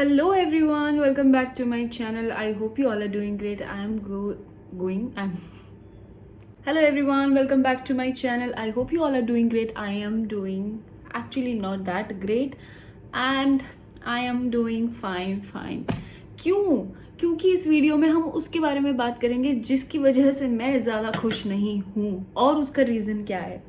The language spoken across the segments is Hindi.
Hello everyone, welcome back to my channel. I hope you all are doing great. I am going. I'm. Hello everyone, welcome back to my channel. I hope you all are doing great. I am doing actually not that great, and I am doing fine. क्यों? क्योंकि इस वीडियो में हम उसके बारे में बात करेंगे जिसकी वजह से मैं ज़्यादा खुश नहीं हूँ, और उसका रीज़न क्या है।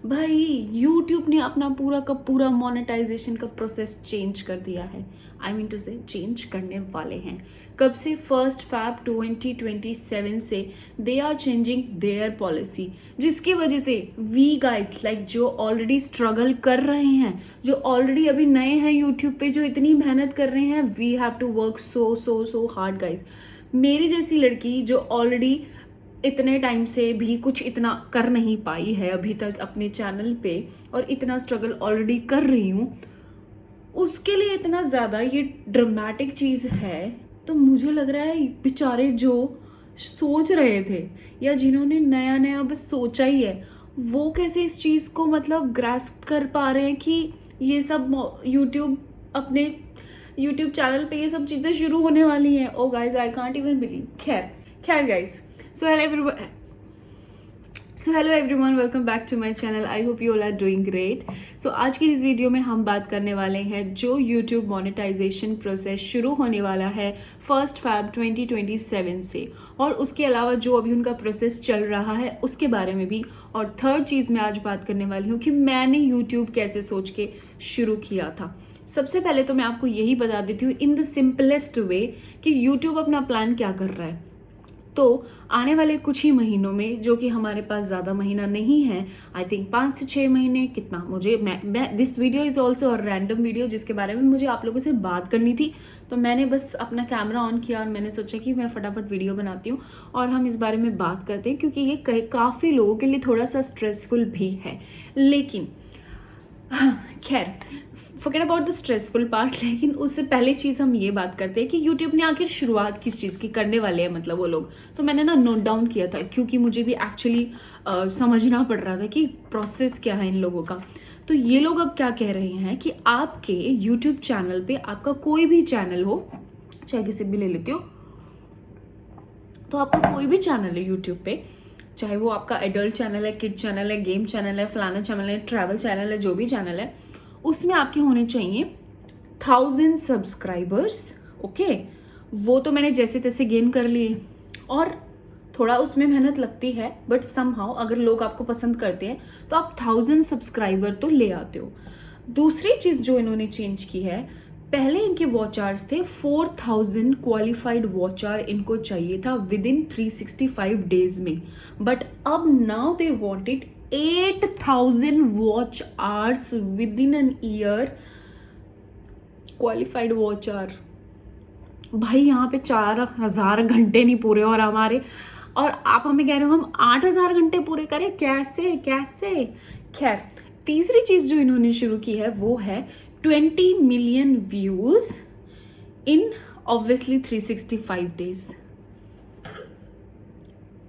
भाई YouTube ने अपना पूरा का पूरा मोनेटाइजेशन का प्रोसेस चेंज कर दिया है। I mean to say change करने वाले हैं। कब से? 1 फैब 2027 से they are changing their policy, जिसकी वजह से वी गाइस लाइक जो ऑलरेडी स्ट्रगल कर रहे हैं, जो ऑलरेडी अभी नए हैं यूट्यूब पे, जो इतनी मेहनत कर रहे हैं, we have to work so hard guys. मेरी जैसी लड़की जो ऑलरेडी इतने टाइम से भी कुछ इतना कर नहीं पाई है अभी तक अपने चैनल पे, और इतना स्ट्रगल ऑलरेडी कर रही हूँ, उसके लिए इतना ज़्यादा ये ड्रामेटिक चीज़ है। तो मुझे लग रहा है बेचारे जो सोच रहे थे या जिन्होंने नया नया बस सोचा ही है, वो कैसे इस चीज़ को मतलब ग्रास्प कर पा रहे हैं कि ये सब यूट्यूब अपने यूट्यूब चैनल पे ये सब चीज़ें शुरू होने वाली हैं। Oh guys, I can't even believe. खैर guys, so hello everyone, welcome back to my channel. I hope you all are doing great. So आज की इस वीडियो में हम बात करने वाले हैं जो यूट्यूब मोनेटाइजेशन प्रोसेस शुरू होने वाला है 1 फैब 2027 से, और उसके अलावा जो अभी उनका प्रोसेस चल रहा है उसके बारे में भी। और थर्ड चीज़ मैं आज बात करने वाली हूँ कि मैंने यूट्यूब कैसे सोच के शुरू किया था। सबसे पहले तो मैं आपको यही बता देती हूँ इन द सिंपलेस्ट वे कि यूट्यूब अपना प्लान क्या कर रहा है। तो आने वाले कुछ ही महीनों में, जो कि हमारे पास ज़्यादा महीना नहीं है, आई थिंक 5 से 6 महीने, कितना मुझे मैं this video is also a random video जिसके बारे में मुझे आप लोगों से बात करनी थी। तो मैंने बस अपना कैमरा ऑन किया और मैंने सोचा कि मैं फटाफट वीडियो बनाती हूँ और हम इस बारे में बात करते हैं, क्योंकि ये काफ़ी लोगों के लिए थोड़ा सा स्ट्रेसफुल भी है। लेकिन खैर, forget about the stressful part. लेकिन उससे पहले चीज़ हम ये बात करते हैं कि यूट्यूब ने आखिर शुरुआत किस चीज़ की करने वाले हैं, मतलब वो लोग। तो मैंने ना नोट डाउन किया था, क्योंकि मुझे भी एक्चुअली समझना पड़ रहा था कि प्रोसेस क्या है इन लोगों का। तो ये लोग अब क्या कह रहे हैं कि आपके यूट्यूब चैनल पे, आपका कोई भी चैनल हो, चाहे किसी भी ले लेती हो, तो आपका कोई भी चैनल है यूट्यूब पे, चाहे वो आपका एडल्ट चैनल है, किड चैनल है, गेम चैनल है, फलाना चैनल है, ट्रैवल चैनल है, जो भी चैनल है, उसमें आपके होने चाहिए 1000 सब्सक्राइबर्स। ओके, वो तो मैंने जैसे तैसे गेन कर लिए, और थोड़ा उसमें मेहनत लगती है, बट समहाउ अगर लोग आपको पसंद करते हैं तो आप 1000 सब्सक्राइबर तो ले आते हो। दूसरी चीज़ जो इन्होंने चेंज की है, पहले इनके वॉच आवर्स थे 4000 क्वालिफाइड वॉच आवर इनको चाहिए था विद इन 365 डेज में, बट अब now they wanted 8000 watch hours within an year qualified watch hour. भाई यहाँ पे 4000 घंटे नहीं पूरे और हमारे, और आप हमें कह रहे हो हम 8000 घंटे पूरे करें, कैसे। खैर, तीसरी चीज जो इन्होंने शुरू की है वो है 20 million views in obviously 365 days.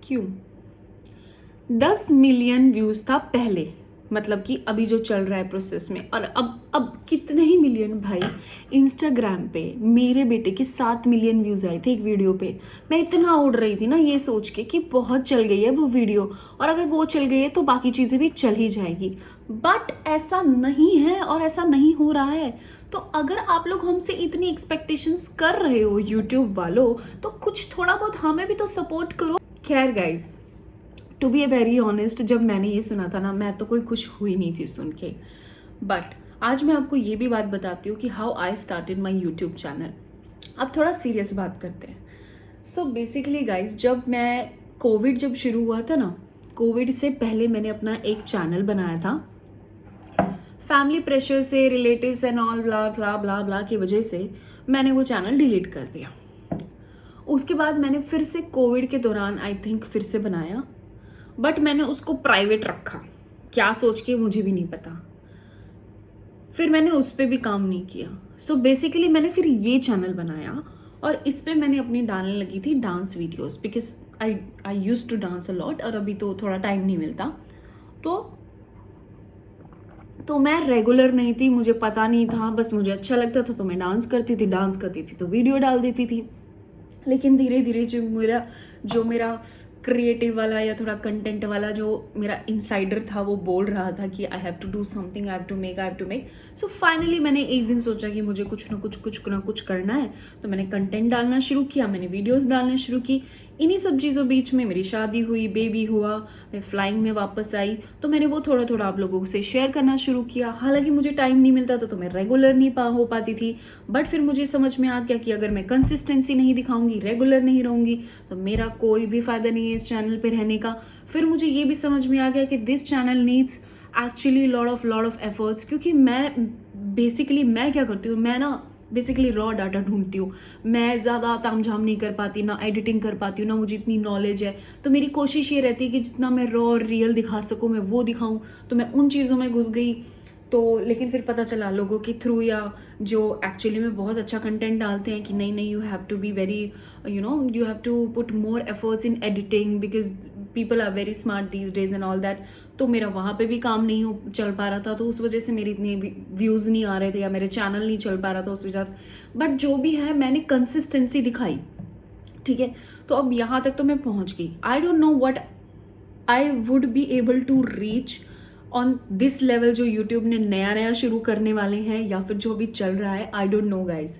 क्यों? 10 मिलियन व्यूज था पहले, मतलब कि अभी जो चल रहा है प्रोसेस में, और अब कितने ही मिलियन। भाई इंस्टाग्राम पे मेरे बेटे के 7 मिलियन व्यूज आए थे एक वीडियो पे। मैं इतना उड़ रही थी ना ये सोच के कि बहुत चल गई है वो वीडियो, और अगर वो चल गई है तो बाकी चीजें भी चल ही जाएगी। बट ऐसा नहीं है और ऐसा नहीं हो रहा है। तो अगर आप लोग हमसे इतनी एक्सपेक्टेशंस कर रहे हो यूट्यूब वालों, तो कुछ थोड़ा बहुत हमें भी तो सपोर्ट करो। खैर guys, to be a very honest, जब मैंने ये सुना था ना, मैं तो कोई खुश हुई नहीं थी सुन के। बट आज मैं आपको ये भी बात बताती हूँ कि how I started my YouTube channel. अब थोड़ा सीरियस बात करते हैं। सो बेसिकली गाइज, जब कोविड शुरू हुआ था ना, कोविड से पहले मैंने अपना एक चैनल बनाया था। फैमिली प्रेशर से, रिलेटिव्स एंड ऑल ब्ला ब्ला ब्ला ब्ला की वजह से मैंने वो चैनल डिलीट कर दिया। उसके बाद मैंने फिर से कोविड के दौरान आई थिंक फिर से बनाया, बट मैंने उसको प्राइवेट रखा, क्या सोच के मुझे भी नहीं पता। फिर मैंने उस पर भी काम नहीं किया। सो बेसिकली मैंने फिर ये चैनल बनाया, और इस पे मैंने अपनी डालने लगी थी dance videos, because I use to dance a lot, और अभी तो थोड़ा टाइम नहीं मिलता। तो तो मैं रेगुलर नहीं थी, मुझे पता नहीं था, बस मुझे अच्छा लगता था तो मैं डांस करती थी तो वीडियो डाल देती थी। लेकिन धीरे धीरे जो मेरा क्रिएटिव वाला या थोड़ा कंटेंट वाला जो मेरा इनसाइडर था वो बोल रहा था कि I have to do something, I have to make. So finally मैंने एक दिन सोचा कि मुझे कुछ ना कुछ करना है। तो मैंने कंटेंट डालना शुरू किया, मैंने वीडियोस डालना शुरू की। इन्हीं सब चीज़ों बीच में मेरी शादी हुई, बेबी हुआ, मैं फ्लाइंग में वापस आई, तो मैंने वो थोड़ा थोड़ा आप लोगों से शेयर करना शुरू किया। हालांकि मुझे टाइम नहीं मिलता था तो मैं रेगुलर नहीं हो पाती थी, बट फिर मुझे समझ में आ गया कि अगर मैं कंसिस्टेंसी नहीं दिखाऊंगी, रेगुलर नहीं रहूंगी, तो मेरा कोई भी फायदा नहीं है इस चैनल पे रहने का। फिर मुझे ये भी समझ में आ गया कि this channel needs actually lot of efforts, क्योंकि मैं क्या करती हूँ, मैं ना बेसिकली रॉ डाटा ढूंढती हूँ। मैं ज़्यादा तामझाम नहीं कर पाती, ना एडिटिंग कर पाती हूँ, ना मुझे इतनी नॉलेज है। तो मेरी कोशिश ये रहती है कि जितना मैं रॉ और रियल दिखा सकूँ मैं वो दिखाऊँ। तो मैं उन चीज़ों में घुस गई। तो लेकिन फिर पता चला लोगों के थ्रू, या जो एक्चुअली में बहुत अच्छा कंटेंट डालते हैं, कि नहीं you have to be very you have to put more efforts in editing because people are very smart these days and all that. तो मेरा वहाँ पे भी काम नहीं चल पा रहा था, तो उस वजह से मेरी इतनी व्यूज़ नहीं आ रहे थे या मेरे चैनल नहीं चल पा रहा था उस वजह से। बट जो भी है मैंने कंसिस्टेंसी दिखाई, ठीक है। तो अब यहाँ तक तो मैं पहुँच गई। I don't know what I would be able to reach on this level जो यूट्यूब ने नया शुरू करने वाले हैं, या फिर जो भी चल रहा है, आई डोंट नो गाइज।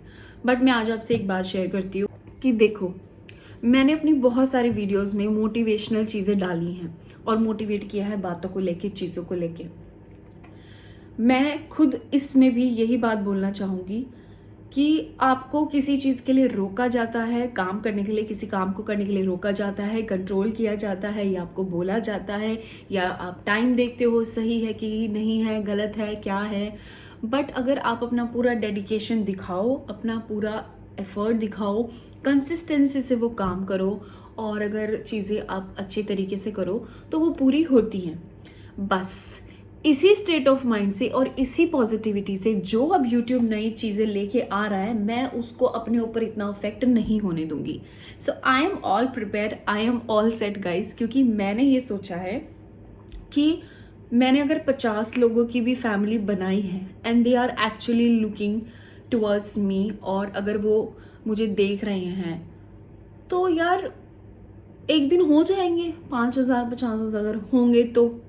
बट मैं आज आपसे एक बात शेयर करती हूँ कि देखो, मैंने अपनी बहुत सारी वीडियोस में मोटिवेशनल चीज़ें डाली हैं और मोटिवेट किया है बातों को लेके, चीज़ों को लेके। मैं खुद इसमें भी यही बात बोलना चाहूँगी कि आपको किसी चीज़ के लिए रोका जाता है, काम करने के लिए, किसी काम को करने के लिए रोका जाता है, कंट्रोल किया जाता है, या आपको बोला जाता है, या आप टाइम देखते हो सही है कि नहीं है, गलत है, क्या है। बट अगर आप अपना पूरा डेडिकेशन दिखाओ, अपना पूरा एफर्ट दिखाओ, कंसिस्टेंसी से वो काम करो, और अगर चीज़ें आप अच्छे तरीके से करो तो वो पूरी होती हैं। बस इसी स्टेट ऑफ माइंड से और इसी पॉजिटिविटी से जो अब यूट्यूब नई चीज़ें लेके आ रहा है, मैं उसको अपने ऊपर इतना अफेक्ट नहीं होने दूंगी। So I am all prepare, I am all set guys, क्योंकि मैंने ये सोचा है कि मैंने अगर 50 लोगों की भी फैमिली बनाई है and they are actually looking towards me, और अगर वो मुझे देख रहे हैं, तो यार एक दिन हो जाएंगे 5,000 50,000 अगर होंगे तो,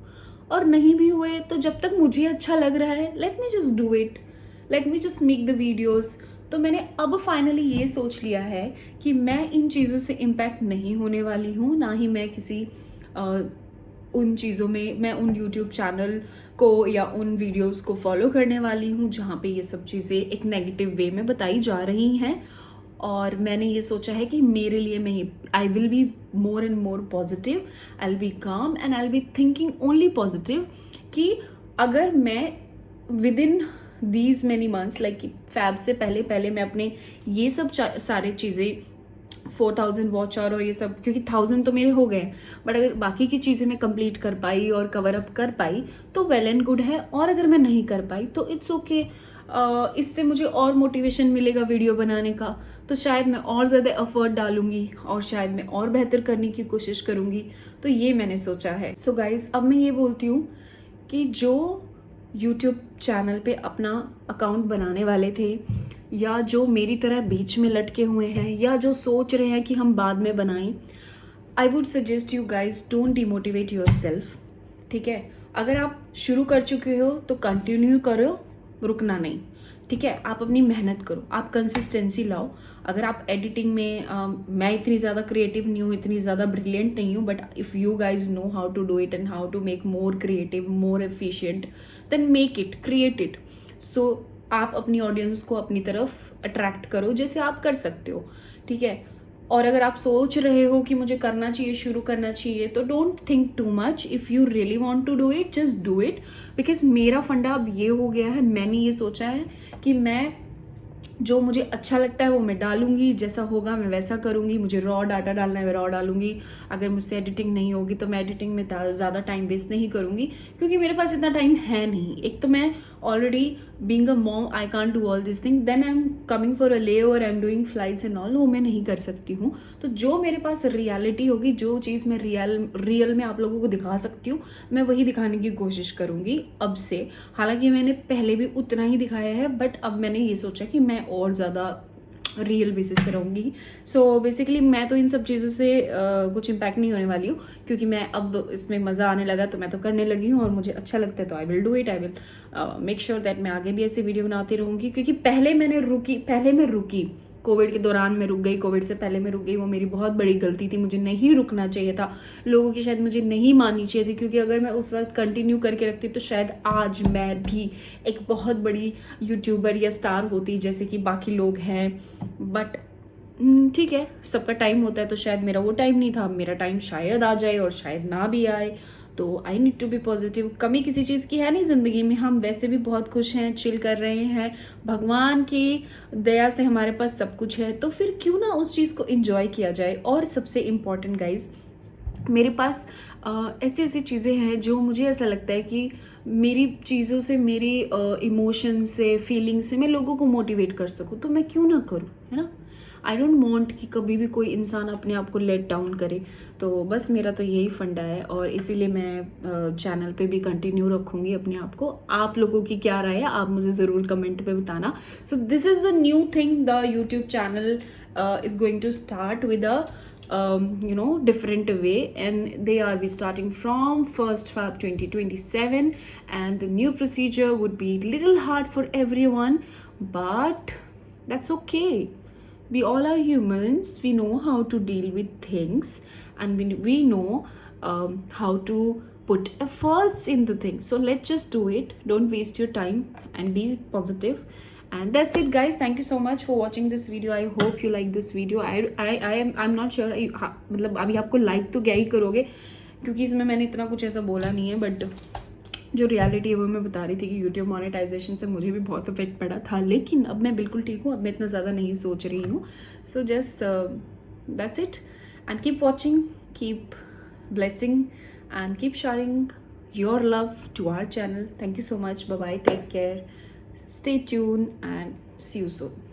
और नहीं भी हुए तो जब तक मुझे अच्छा लग रहा है, let me just do it, let me just make the videos. तो मैंने अब फाइनली ये सोच लिया है कि मैं इन चीज़ों से इम्पैक्ट नहीं होने वाली हूँ, ना ही मैं किसी उन चीज़ों में, मैं उन यूट्यूब चैनल को या उन वीडियोस को फॉलो करने वाली हूँ जहाँ पे ये सब चीज़ें एक नेगेटिव वे में बताई जा रही हैं। और मैंने ये सोचा है कि मेरे लिए मैं I will be more and more positive, I will be calm and I will be thinking only positive, कि अगर मैं within these many months, like Feb से पहले मैं अपने ये सब सारे चीज़ें 4,000 वॉच आवर और ये सब, क्योंकि 1,000 तो मेरे हो गए, बट अगर बाकी की चीज़ें मैं कंप्लीट कर पाई और कवर अप कर पाई तो वेल एंड गुड है। और अगर मैं नहीं कर पाई तो इट्स ओके, इससे मुझे और मोटिवेशन मिलेगा वीडियो बनाने का, तो शायद मैं और ज़्यादा एफर्ट डालूंगी और शायद मैं और बेहतर करने की कोशिश करूंगी। तो ये मैंने सोचा है। सो गाइज, अब मैं ये बोलती हूँ कि जो यूट्यूब चैनल पे अपना अकाउंट बनाने वाले थे, या जो मेरी तरह बीच में लटके हुए हैं, या जो सोच रहे हैं कि हम बाद में बनाएं, I would suggest you guys, don't demotivate your self, ठीक है। अगर आप शुरू कर चुके हो तो कंटिन्यू करो, रुकना नहीं, ठीक है। आप अपनी मेहनत करो, आप कंसिस्टेंसी लाओ। अगर आप एडिटिंग में मैं इतनी ज़्यादा क्रिएटिव नहीं हूँ, इतनी ज़्यादा ब्रिलियंट नहीं हूँ, but if you guys know how to do it and how to make more creative, more efficient, then make it, create it. So आप अपनी ऑडियंस को अपनी तरफ अट्रैक्ट करो जैसे आप कर सकते हो, ठीक है। और अगर आप सोच रहे हो कि मुझे करना चाहिए, शुरू करना चाहिए, तो don't think too much. If you really want to do it, just do it. Because मेरा फंडा अब ये हो गया है, मैंने ये सोचा है कि मैं जो मुझे अच्छा लगता है वो मैं डालूंगी, जैसा होगा मैं वैसा करूंगी। मुझे रॉ डाटा डालना है मैं रॉ डालूंगी, अगर मुझसे एडिटिंग नहीं होगी तो मैं एडिटिंग में ज़्यादा टाइम वेस्ट नहीं करूंगी, क्योंकि मेरे पास इतना टाइम है नहीं। एक तो मैं already being a mom I can't do all this thing, then I am coming for a layover, I am doing flights and all, वो मैं नहीं कर सकती हूँ। तो जो मेरे पास रियलिटी होगी, जो चीज़ मैं रियल में आप लोगों को दिखा सकती हूँ, मैं वही दिखाने की कोशिश करूँगी अब से। हालांकि मैंने पहले भी उतना ही दिखाया है, बट अब मैंने ये सोचा कि मैं और ज़्यादा रियल बेसिस पे रहूँगी। सो बेसिकली मैं तो इन सब चीज़ों से कुछ इम्पैक्ट नहीं होने वाली हूँ, क्योंकि मैं अब इसमें मज़ा आने लगा तो मैं तो करने लगी हूँ, और मुझे अच्छा लगता है तो I will do it. I will make sure that मैं आगे भी ऐसे वीडियो बनाती रहूँगी, क्योंकि पहले मैं रुकी कोविड के दौरान मैं रुक गई, कोविड से पहले मैं रुक गई, वो मेरी बहुत बड़ी गलती थी। मुझे नहीं रुकना चाहिए था, लोगों की शायद मुझे नहीं माननी चाहिए थी, क्योंकि अगर मैं उस वक्त कंटिन्यू करके रखती तो शायद आज मैं भी एक बहुत बड़ी यूट्यूबर या स्टार होती जैसे कि बाकी लोग हैं। बट ठीक है, सबका टाइम होता है, तो शायद मेरा वो टाइम नहीं था। मेरा टाइम शायद आ जाए और शायद ना भी आए, तो I need to be positive. कमी किसी चीज़ की है नहीं ज़िंदगी में, हम वैसे भी बहुत खुश हैं, चिल कर रहे हैं, भगवान की दया से हमारे पास सब कुछ है, तो फिर क्यों ना उस चीज़ को एंजॉय किया जाए। और सबसे इम्पॉर्टेंट गाइज, मेरे पास ऐसी ऐसी चीज़ें हैं जो मुझे ऐसा लगता है कि मेरी चीज़ों से, मेरी इमोशन से, फीलिंग से मैं लोगों को मोटिवेट कर सकूँ, तो मैं क्यों ना करूँ, है ना। आई डोंट वांट कि कभी भी कोई इंसान अपने आप को लेट डाउन करे। तो बस मेरा तो यही फंडा है, और इसीलिए मैं चैनल पे भी कंटिन्यू रखूँगी अपने आप को। आप लोगों की क्या राय है, आप मुझे ज़रूर कमेंट पे बताना। So this is the new thing, the YouTube channel is going to start with a different way, and they are be starting from 1st Feb 2027, and the new procedure would be little hard for everyone, but that's okay. We all are humans, we know how to deal with things, and we know how to put efforts in the thing. So let's just do it, don't waste your time and be positive. And that's it guys, thank you so much for watching this video. I hope you like this video. I'm not sure मतलब अभी आपको like तो क्या ही करोगे, क्योंकि इसमें मैंने इतना कुछ ऐसा बोला नहीं है, बट जो रियलिटी है वो मैं बता रही थी कि यूट्यूब मोनेटाइजेशन से मुझे भी बहुत इफेक्ट पड़ा था, लेकिन अब मैं बिल्कुल ठीक हूँ, अब मैं इतना ज़्यादा नहीं सोच रही हूँ। So just that's it, and keep watching, keep blessing, and keep sharing your love to our channel. Thank you so much. Bye bye, take care, stay tuned, and see you soon.